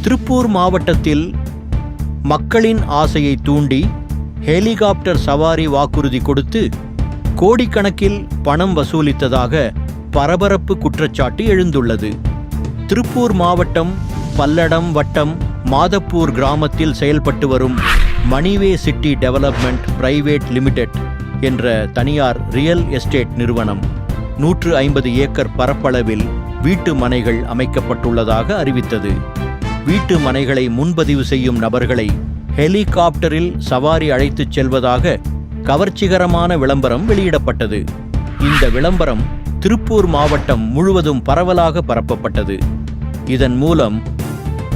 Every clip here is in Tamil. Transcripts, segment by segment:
திருப்பூர் மாவட்டத்தில் மக்களின் ஆசையை தூண்டி ஹெலிகாப்டர் சவாரி வாக்குறுதி கொடுத்து கோடிக்கணக்கில் பணம் வசூலித்ததாக பரபரப்பு குற்றச்சாட்டு எழுந்துள்ளது. திருப்பூர் மாவட்டம் பல்லடம் வட்டம் மாதப்பூர் கிராமத்தில் செயல்பட்டு வரும் மணிவே சிட்டி டெவலப்மெண்ட் பிரைவேட் லிமிடெட் என்ற தனியார் ரியல் எஸ்டேட் நிறுவனம் 150 ஏக்கர் பரப்பளவில் வீட்டு மனைகள் அமைக்கப்பட்டுள்ளதாக அறிவித்தது. வீட்டு மனைகளை முன்பதிவு செய்யும் நபர்களை ஹெலிகாப்டரில் சவாரி அழைத்துச் செல்வதாக கவர்ச்சிகரமான விளம்பரம் வெளியிடப்பட்டது. இந்த விளம்பரம் திருப்பூர் மாவட்டம் முழுவதும் பரவலாக பரப்பப்பட்டது. இதன் மூலம்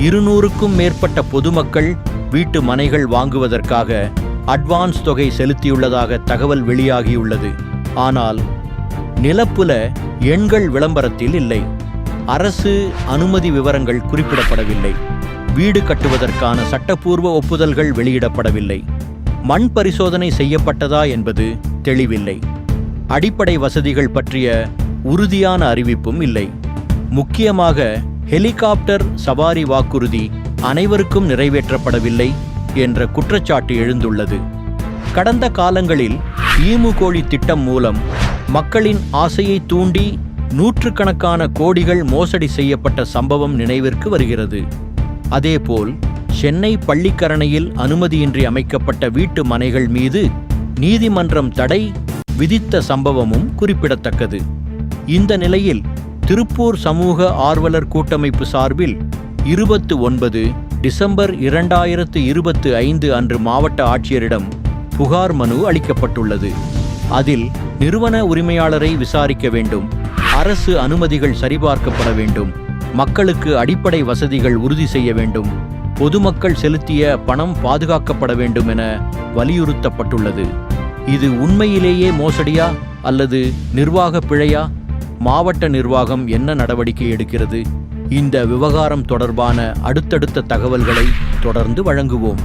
200க்கும் மேற்பட்ட பொதுமக்கள் வீட்டு மனைகள் வாங்குவதற்காக அட்வான்ஸ் தொகை செலுத்தியுள்ளதாக தகவல் வெளியாகியுள்ளது. ஆனால் நிலப்புல எண்கள் விளம்பரத்தில் இல்லை. அரசு அனுமதி விவரங்கள் குறிப்பிடப்படவில்லை. வீடு கட்டுவதற்கான சட்டப்பூர்வ ஒப்புதல்கள் வெளியிடப்படவில்லை. மண் பரிசோதனை செய்யப்பட்டதா என்பது தெளிவில்லை. அடிப்படை வசதிகள் பற்றிய உறுதியான அறிவிப்பும் இல்லை. முக்கியமாக ஹெலிகாப்டர் சவாரி வாக்குறுதி அனைவருக்கும் நிறைவேற்றப்படவில்லை என்ற குற்றச்சாட்டு எழுந்துள்ளது. கடந்த காலங்களில் ஈமு கோழி திட்டம் மூலம் மக்களின் ஆசையை தூண்டி நூற்றுக்கணக்கான கோடிகள் மோசடி செய்யப்பட்ட சம்பவம் நினைவிற்கு வருகிறது. அதேபோல் சென்னை பள்ளிக்கரணையில் அனுமதியின்றி அமைக்கப்பட்ட வீட்டு மனைகள் மீது நீதிமன்றம் தடை விதித்த சம்பவமும் குறிப்பிடத்தக்கது. இந்த நிலையில் திருப்பூர் சமூக ஆர்வலர் கூட்டமைப்பு சார்பில் 29 டிசம்பர் 2025 அன்று மாவட்ட ஆட்சியரிடம் புகார் மனு அளிக்கப்பட்டுள்ளது. அதில் நிறுவன உரிமையாளரை விசாரிக்க வேண்டும், அரசு அனுமதிகள் சரிபார்க்கப்பட வேண்டும், மக்களுக்கு அடிப்படை வசதிகள் உறுதி செய்ய வேண்டும், பொதுமக்கள் செலுத்திய பணம் பாதுகாக்கப்பட வேண்டும் என வலியுறுத்தப்பட்டுள்ளது. இது உண்மையிலேயே மோசடியா அல்லது நிர்வாக பிழையா? மாவட்ட நிர்வாகம் என்ன நடவடிக்கை எடுக்கிறது? இந்த விவகாரம் தொடர்பான அடுத்தடுத்த தகவல்களை தொடர்ந்து வழங்குவோம்.